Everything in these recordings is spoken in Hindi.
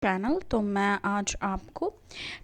चैनल। तो मैं आज आपको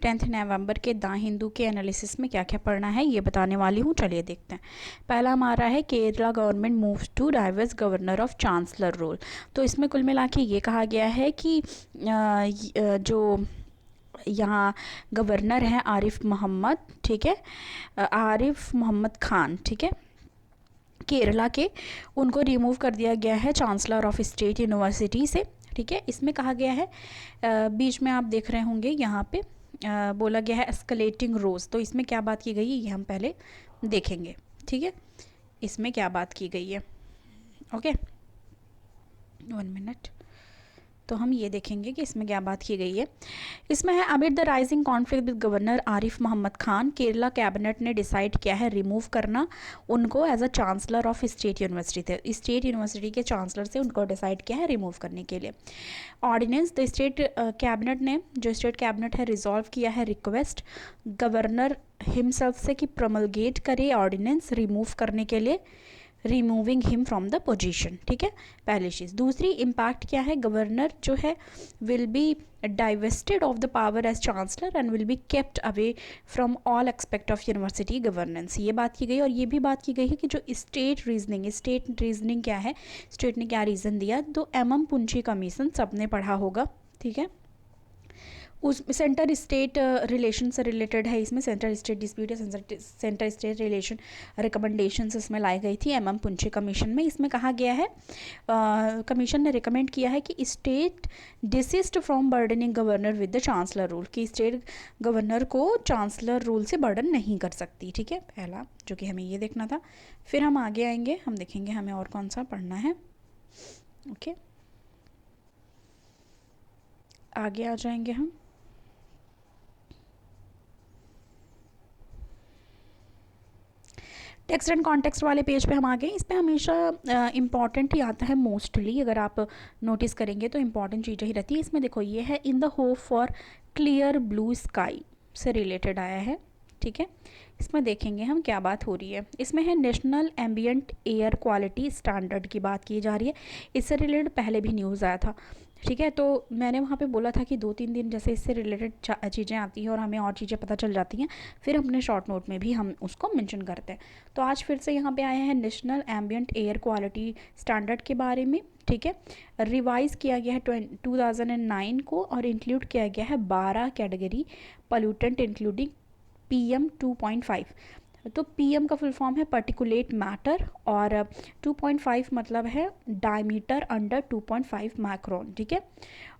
10th नवंबर के द हिंदू के एनालिसिस में क्या क्या पढ़ना है ये बताने वाली हूँ। चलिए देखते हैं। पहला हमारा है केरला गवर्नमेंट मूव्स टू डाइवर्स गवर्नर ऑफ चांसलर रोल। तो इसमें कुल मिला के ये कहा गया है कि जो यहाँ गवर्नर हैं आरिफ मोहम्मद, ठीक है, आरिफ मोहम्मद खान, ठीक है, केरला के, उनको रिमूव कर दिया गया है चांसलर ऑफ स्टेट यूनिवर्सिटी से। ठीक है, इसमें कहा गया है बीच में आप देख रहे होंगे यहाँ पे बोला गया है एस्केलेटिंग रोज। तो इसमें क्या बात की गई है ये हम पहले देखेंगे। ठीक है, इसमें क्या बात की गई है। Okay, 1 minute. तो हम ये देखेंगे कि इसमें क्या बात की गई है। इसमें है amid the rising conflict with governor Arif Mohammad Khan, Kerala cabinet ने डिसाइड किया है रिमूव करना उनको as a chancellor of state university थे। स्टेट यूनिवर्सिटी के चांसलर से उनको डिसाइड किया है रिमूव करने के लिए। ऑर्डिनेंस द स्टेट कैबिनेट ने, जो स्टेट कैबिनेट है, रिजॉल्व किया है रिक्वेस्ट गवर्नर हिमसेल्फ से कि प्रोमलगेट करे ऑर्डिनेंस रिमूव करने के लिए, removing him from the position. ठीक है, पहली चीज़। दूसरी इम्पैक्ट क्या है, गवर्नर जो है will be divested of the power as chancellor and will be kept away from all expect of university governance. ये बात की गई। और ये भी बात की गई है कि जो स्टेट रीजनिंग क्या है, स्टेट ने क्या रीज़न दिया, तो MM पुंछी कमीशन सबने पढ़ा होगा। ठीक है, उस सेंटर स्टेट रिलेशन से रिलेटेड है। इसमें सेंटर स्टेट डिस्प्यूट या सेंटर स्टेट रिलेशन रिकमेंडेशंस इसमें लाई गई थी MM पुंछे कमीशन में। इसमें कहा गया है कमीशन ने रिकमेंड किया है कि state desist from burdening governor with the chancellor rule, कि स्टेट गवर्नर को चांसलर रूल से बर्डन नहीं कर सकती। ठीक है, पहला जो कि हमें ये देखना था। फिर हम आगे आएंगे, हम देखेंगे हमें और कौन सा पढ़ना है। ओके, आगे आ जाएंगे हम। टेक्स्ट एंड कॉन्टेक्स्ट वाले पेज पे हम आ गए। इस पर हमेशा इंपॉर्टेंट ही आता है मोस्टली, अगर आप नोटिस करेंगे तो इंपॉर्टेंट चीज़ें ही रहती है। इसमें देखो ये है in the hope for clear blue sky से रिलेटेड आया है। ठीक है, इसमें देखेंगे हम क्या बात हो रही है। इसमें है national ambient air quality standard की बात की जा रही है। इससे रिलेटेड पहले भी न्यूज़ आया था। ठीक है, तो मैंने वहाँ पे बोला था कि 2-3 दिन जैसे इससे रिलेटेड चीज़ें आती हैं और हमें और चीज़ें पता चल जाती हैं, फिर अपने शॉर्ट नोट में भी हम उसको मेंशन करते हैं। तो आज फिर से यहाँ पे आए हैं national ambient air quality standard के बारे में। ठीक है, रिवाइज़ किया गया है 2009 को और इंक्लूड किया गया है 12 कैटेगरी पोल्यूटेंट इंक्लूडिंग PM 2.5। तो PM का फुल फॉर्म है पर्टिकुलेट मैटर और 2.5 मतलब है डायमीटर अंडर 2.5 माइक्रोन। ठीक है,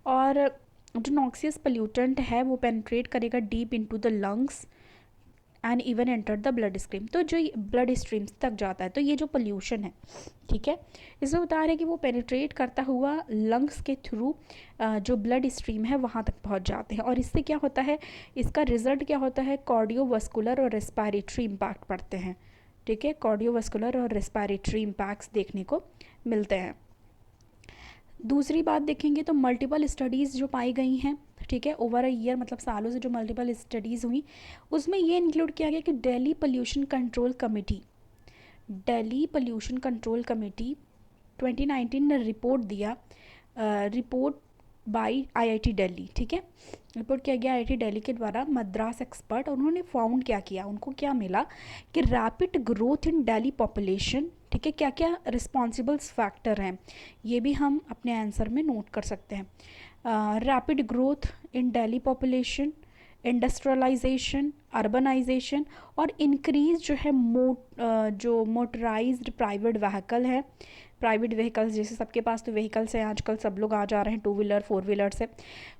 और जो नॉक्सियस पोल्यूटेंट है वो पेनिट्रेट करेगा deep into the lungs and even enter the blood stream. तो जो ब्लड स्ट्रीम्स तक जाता है, तो ये जो पोल्यूशन है, ठीक है, इसमें बता रहे हैं कि वो पेनिट्रेट करता हुआ लंग्स के थ्रू जो ब्लड स्ट्रीम है वहाँ तक पहुँच जाते हैं। और इससे क्या होता है, इसका रिजल्ट क्या होता है, कार्डियोवास्कुलर और रेस्पिरेटरी इम्पैक्ट पड़ते हैं। ठीक है, कार्डियोवास्कुलर और रेस्पिरेटरी इम्पैक्ट्स देखने को मिलते हैं। दूसरी बात देखेंगे तो मल्टीपल स्टडीज़ जो पाई गई हैं, ठीक है, ओवर अ ईयर मतलब सालों से जो मल्टीपल स्टडीज़ हुई, उसमें ये इंक्लूड किया गया कि दिल्ली पोल्यूशन कंट्रोल कमेटी 2019 ने रिपोर्ट दिया, रिपोर्ट बाय IIT दिल्ली। ठीक है, रिपोर्ट किया गया IIT दिल्ली के द्वारा मद्रास एक्सपर्ट। उन्होंने फाउंड क्या किया, उनको क्या मिला कि rapid growth in Delhi population. ठीक है, क्या क्या रिस्पॉन्सिबल फैक्टर हैं ये भी हम अपने आंसर में नोट कर सकते हैं। Rapid growth in Delhi population, industrialisation, urbanisation और इंक्रीज जो है जो मोटराइज्ड प्राइवेट व्हीकल है, प्राइवेट व्हीकल्स जैसे सबके पास तो व्हीकल्स हैं आजकल, सब लोग आ जा रहे हैं 2 व्हीलर 4 व्हीलर से।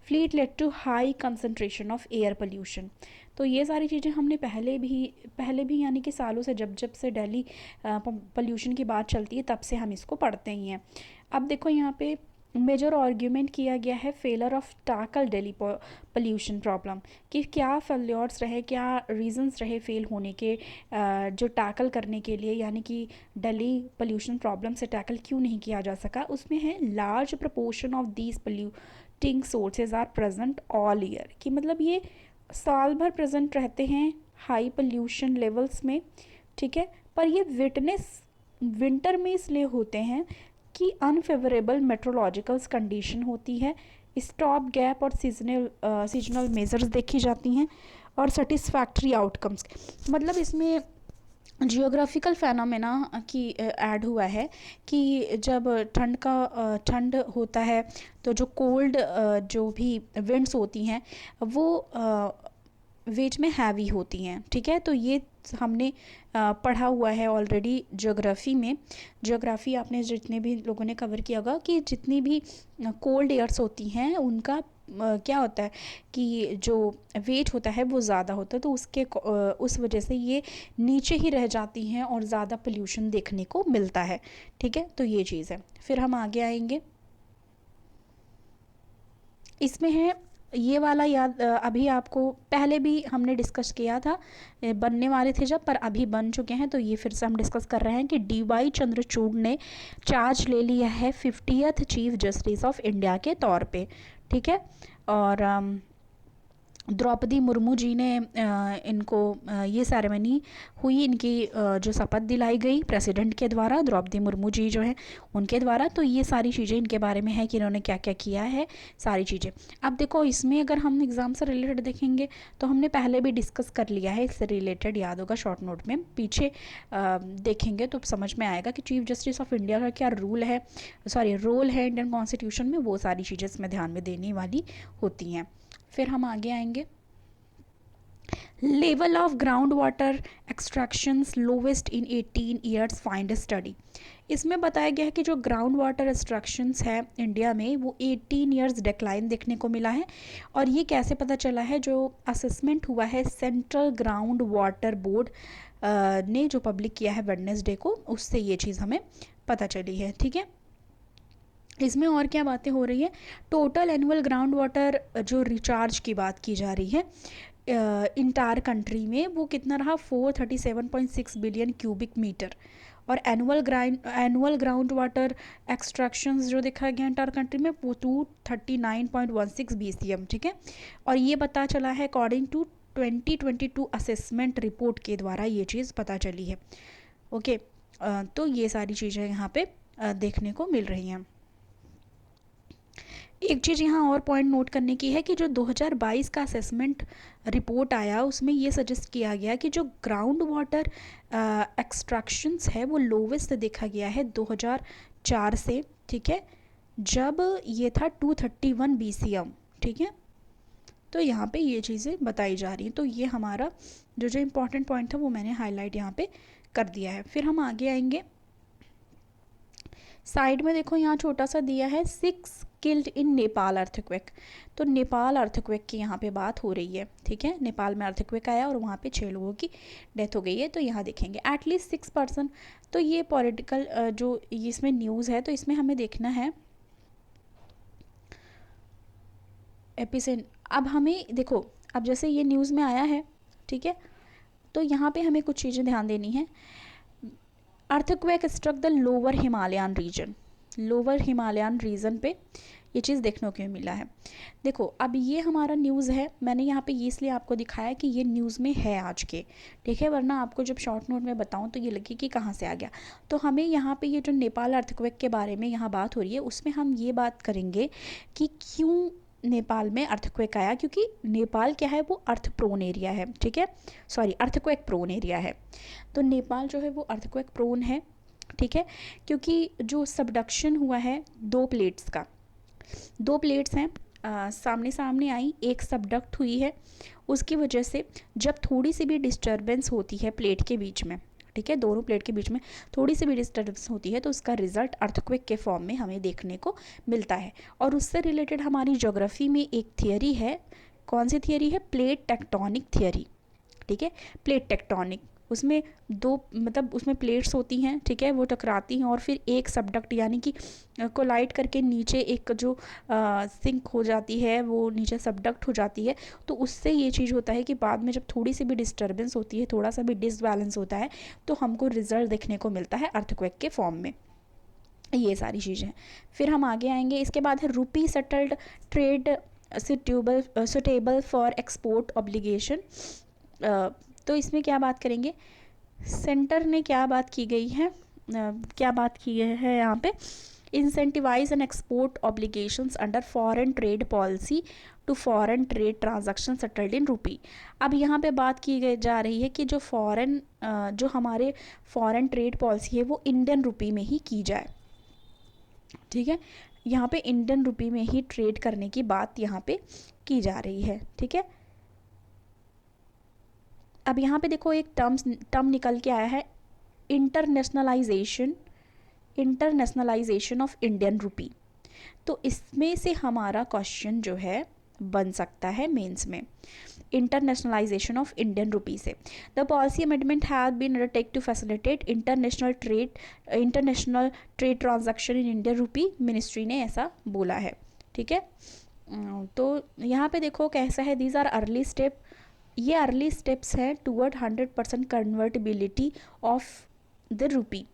Fleet led to high concentration of air pollution. तो ये सारी चीज़ें हमने पहले भी यानी कि सालों से जब से दिल्ली पोल्यूशन की बात चलती है तब से हम इसको पढ़ते ही हैं। अब देखो यहाँ पे मेजर आर्ग्यूमेंट किया गया है failure of tackle Delhi pollution problem, कि क्या फेल्योर्स रहे, क्या रीजंस रहे फेल होने के, जो टैकल करने के लिए, यानी कि दिल्ली पोल्यूशन प्रॉब्लम से टैकल क्यों नहीं किया जा सका। उसमें है large proportion of these polluting sources are present all year, कि मतलब ये साल भर प्रेजेंट रहते हैं हाई पोल्यूशन लेवल्स में। ठीक है, पर ये विंटर में इसलिए होते हैं कि अनफेवरेबल मेट्रोलॉजिकल कंडीशन होती है, स्टॉप गैप और सीजनल मेजर्स देखी जाती हैं, और सेटिस्फैक्ट्री आउटकम्स, मतलब इसमें जियोग्राफिकल फेनोमेना की ऐड हुआ है कि जब ठंड होता है तो जो कोल्ड जो भी विंड्स होती हैं वो वेट में हैवी होती हैं, ठीक है। तो ये हमने पढ़ा हुआ है ऑलरेडी ज्योग्राफी में। ज्योग्राफी आपने जितने भी लोगों ने कवर किया होगा कि जितनी भी कोल्ड एयर्स होती हैं उनका क्या होता है कि जो वेट होता है वो ज़्यादा होता है, तो उस वजह से ये नीचे ही रह जाती हैं और ज़्यादा पोल्यूशन देखने को मिलता है, ठीक है। तो ये चीज़ है। फिर हम आगे आएंगे, इसमें है ये वाला याद, अभी आपको पहले भी हमने डिस्कस किया था, बनने वाले थे जब, पर अभी बन चुके हैं, तो ये फिर से हम डिस्कस कर रहे हैं कि डी.वाई चंद्रचूड़ ने चार्ज ले लिया है 50th chief justice of India के तौर पे, ठीक है। और द्रौपदी मुर्मू जी ने इनको ये सेरेमनी हुई, इनकी जो शपथ दिलाई गई प्रेसिडेंट के द्वारा, द्रौपदी मुर्मू जी जो हैं उनके द्वारा। तो ये सारी चीज़ें इनके बारे में है कि इन्होंने क्या क्या किया है, सारी चीज़ें। अब देखो इसमें अगर हम एग्ज़ाम से रिलेटेड देखेंगे तो हमने पहले भी डिस्कस कर लिया है, इससे रिलेटेड याद होगा शॉर्ट नोट में, पीछे देखेंगे तो समझ में आएगा कि चीफ जस्टिस ऑफ इंडिया का क्या रोल है इंडियन कॉन्स्टिट्यूशन में, वो सारी चीज़ें इसमें ध्यान में देने वाली होती हैं। फिर हम आगे आएंगे, level of ground water extractions lowest in 18 years find a study. इसमें बताया गया है कि जो ग्राउंड वाटर एक्सट्रैक्शंस है इंडिया में वो 18 ईयर्स डिक्लाइन देखने को मिला है। और ये कैसे पता चला है, जो असेसमेंट हुआ है सेंट्रल ग्राउंड वाटर बोर्ड ने जो पब्लिक किया है वेडनेसडे को, उससे ये चीज़ हमें पता चली है, ठीक है। इसमें और क्या बातें हो रही है, टोटल एनुअल ग्राउंड वाटर जो रिचार्ज की बात की जा रही है इंटायर कंट्री में, वो कितना रहा 437.6 बिलियन क्यूबिक मीटर। और एनुअल ग्राउंड वाटर एक्सट्रैक्शंस जो देखा गया इंटायर कंट्री में वो 239.16 BCM, ठीक है। और ये पता चला है अकॉर्डिंग टू 2022 असेसमेंट रिपोर्ट के द्वारा ये चीज़ पता चली है, ओके। तो ये सारी चीज़ें यहाँ पे देखने को मिल रही हैं। एक चीज़ यहाँ और पॉइंट नोट करने की है कि जो 2022 का असेसमेंट रिपोर्ट आया उसमें ये सजेस्ट किया गया कि जो ग्राउंड वाटर एक्सट्रैक्शंस है वो लोवेस्ट देखा गया है 2004 से, ठीक है, जब ये था 231 BCM, ठीक है। तो यहाँ पे ये चीज़ें बताई जा रही हैं। तो ये हमारा जो इम्पोर्टेंट पॉइंट था वो मैंने हाईलाइट यहाँ पे कर दिया है। फिर हम आगे आएंगे, साइड में देखो यहाँ छोटा सा दिया है 6 किल्ड इन नेपाल अर्थक्वेक। तो नेपाल अर्थक्वेक की यहाँ पे बात हो रही है, ठीक है। नेपाल में अर्थक्वेक आया और वहाँ पे 6 लोगों की डेथ हो गई है। तो यहाँ देखेंगे एटलीस्ट 6 पर्सन। तो ये पॉलिटिकल जो इसमें न्यूज़ है तो इसमें हमें देखना है एपिसेंट। अब हमें देखो, अब जैसे ये न्यूज़ में आया है, ठीक है, तो यहाँ पे हमें कुछ चीज़ें ध्यान देनी है। Earthquake struck the lower Himalayan region पे ये चीज़ देखने को मिला है। देखो अब ये हमारा न्यूज़ है, मैंने यहाँ पे ये इसलिए आपको दिखाया कि ये न्यूज़ में है आज के, ठीक है, वरना आपको जब शॉर्ट नोट में बताऊँ तो ये लगे कि कहाँ से आ गया। तो हमें यहाँ पे ये जो नेपाल अर्थक्वेक के बारे में यहाँ बात हो रही है उसमें हम ये बात करेंगे कि क्यों नेपाल में अर्थक्वेक आया, क्योंकि नेपाल क्या है वो अर्थ प्रोन एरिया है, ठीक है, अर्थक्वेक प्रोन एरिया है। तो नेपाल जो है वो अर्थक्वेक प्रोन है, ठीक है, क्योंकि जो सबडक्शन हुआ है 2 प्लेट्स का, 2 प्लेट्स हैं सामने सामने आई, एक सबडक्ट हुई है, उसकी वजह से जब थोड़ी सी भी डिस्टर्बेंस होती है प्लेट के बीच में, ठीक है, दोनों प्लेट के बीच में थोड़ी सी भी डिस्टर्बेंस होती है तो उसका रिजल्ट अर्थक्वेक के फॉर्म में हमें देखने को मिलता है। और उससे रिलेटेड हमारी ज्योग्राफी में एक थियरी है, कौन सी थियरी है, प्लेट टेक्टोनिक थियरी, ठीक है। प्लेट टेक्टोनिक, उसमें उसमें प्लेट्स होती हैं, ठीक है, वो टकराती हैं और फिर एक सबडक्ट यानी कि कोलाइड करके नीचे एक जो सिंक हो जाती है वो नीचे सबडक्ट हो जाती है। तो उससे ये चीज़ होता है कि बाद में जब थोड़ी सी भी डिस्टर्बेंस होती है, थोड़ा सा भी डिसबैलेंस होता है तो हमको रिजल्ट देखने को मिलता है अर्थक्वेक के फॉर्म में, ये सारी चीज़ें। फिर हम आगे आएंगे, इसके बाद है रूपी settled trade suitable for export obligation. तो इसमें क्या बात करेंगे, सेंटर ने क्या बात की गई है, क्या बात की है यहाँ पे, incentivise and export obligations under foreign trade policy to foreign trade transaction settled in rupee. अब यहाँ पे बात की गई जा रही है कि जो हमारे फॉरेन ट्रेड पॉलिसी है वो इंडियन रूपी में ही की जाए, ठीक है। यहाँ पे इंडियन रूपी में ही ट्रेड करने की बात यहाँ पे की जा रही है, ठीक है। अब यहाँ पे देखो एक टर्म निकल के आया है, इंटरनेशनलाइजेशन ऑफ इंडियन रूपी। तो इसमें से हमारा क्वेश्चन जो है बन सकता है मेंस में, इंटरनेशनलाइजेशन ऑफ इंडियन रूपी से। The policy amendment has been undertake to facilitate international trade transaction in Indian rupee, ministry ने ऐसा बोला है, ठीक है। तो यहाँ पे देखो कैसा है, दीज आर अर्ली स्टेप, ये अर्ली स्टेप्स हैं toward 100% convertibility of the rupee.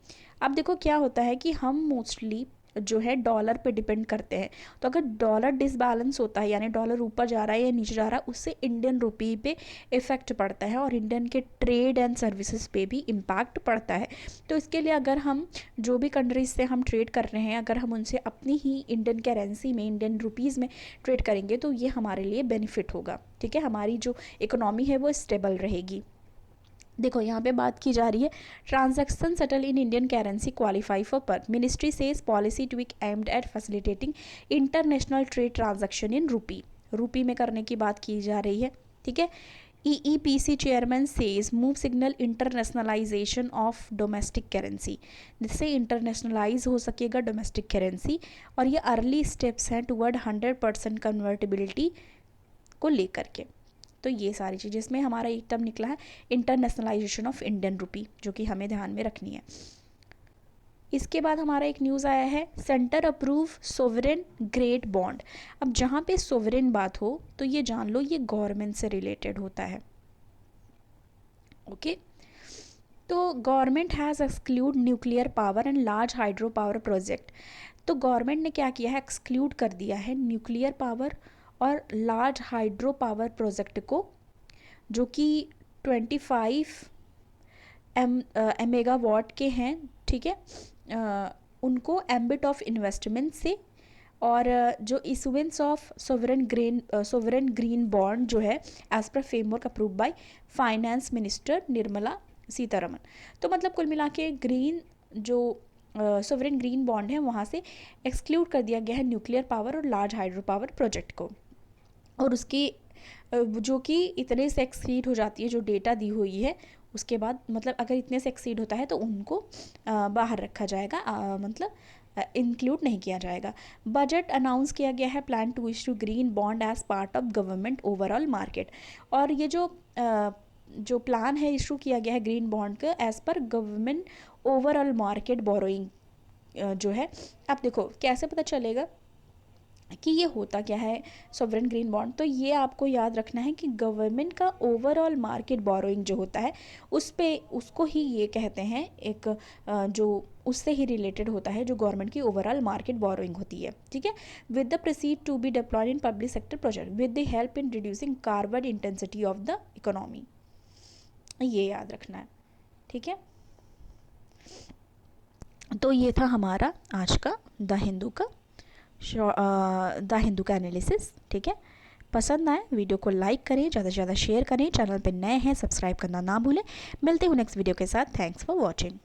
अब देखो क्या होता है कि हम मोस्टली जो है डॉलर पे डिपेंड करते हैं, तो अगर डॉलर डिसबैलेंस होता है यानी डॉलर ऊपर जा रहा है या नीचे जा रहा है, उससे इंडियन रूपी पे इफ़ेक्ट पड़ता है और इंडियन के ट्रेड एंड सर्विसेज पे भी इम्पैक्ट पड़ता है। तो इसके लिए अगर हम जो भी कंट्रीज से हम ट्रेड कर रहे हैं, अगर हम उनसे अपनी ही इंडियन करेंसी में, इंडियन रुपीज़ में ट्रेड करेंगे तो ये हमारे लिए बेनिफिट होगा, ठीक है। हमारी जो इकोनॉमी है वो स्टेबल रहेगी। देखो यहाँ पे बात की जा रही है, transaction settle in Indian currency qualify for पर, ministry says policy tweak aimed at facilitating international trade transaction in rupee में करने की बात की जा रही है, ठीक है। EEPC chairman says move signal internationalisation of domestic currency, जिससे इंटरनेशनलाइज हो सकेगा डोमेस्टिक करेंसी, और ये अर्ली स्टेप्स हैं टुवर्ड 100% कन्वर्टिबिलिटी को लेकर के। तो ये सारी चीज़ें, इसमें हमारा एक टर्म निकला है इंटरनेशनलाइजेशन ऑफ इंडियन रूपी, जो कि हमें ध्यान में रखनी है। इसके बाद हमारा एक न्यूज़ आया है, centre approve sovereign grade bond. अब जहाँ पे सोवरेन बात हो तो ये जान लो ये गवर्नमेंट से रिलेटेड होता है, ओके। तो government has exclude nuclear power and large hydro power project. तो गवर्नमेंट ने क्या किया है, एक्सक्लूड कर दिया है न्यूक्लियर पावर और लार्ज हाइड्रो पावर प्रोजेक्ट को, जो कि 25 मेगावाट के हैं, ठीक है। उनको एम्बिट ऑफ इन्वेस्टमेंट से, और जो issuance of sovereign green bond जो है as per framework approve by finance minister Nirmala Sitharaman. तो मतलब कुल मिला के ग्रीन जो सोवरेन ग्रीन बॉन्ड है वहाँ से एक्सक्लूड कर दिया गया है न्यूक्लियर पावर और लार्ज हाइड्रो पावर प्रोजेक्ट को, और उसकी जो कि इतने से एक्सीड हो जाती है जो डेटा दी हुई है, उसके बाद मतलब अगर इतने से एक्सीड होता है तो उनको बाहर रखा जाएगा, मतलब इंक्लूड नहीं किया जाएगा। बजट अनाउंस किया गया है, plan to issue green bond as part of government overall market. और ये जो प्लान है इशू किया गया है ग्रीन बॉन्ड का as per government overall market borrowing जो है। अब देखो कैसे पता चलेगा कि ये होता क्या है सॉवरेन ग्रीन बॉन्ड, तो ये आपको याद रखना है कि गवर्नमेंट का ओवरऑल मार्केट बोरोइंग जो होता है उसको ही ये कहते हैं, एक जो उससे ही रिलेटेड होता है जो गवर्नमेंट की ओवरऑल मार्केट बोरोइंग होती है, ठीक है। With the proceed to be deployed in public sector project with the help in reducing carbon intensity of the economy, ये याद रखना है, ठीक है। तो ये था हमारा आज का द हिंदू का एनालिसिस, ठीक है। पसंद आए वीडियो को लाइक करें, ज़्यादा से ज़्यादा शेयर करें, चैनल पे नए हैं सब्सक्राइब करना ना भूलें। मिलते हैं नेक्स्ट वीडियो के साथ, थैंक्स फॉर वॉचिंग।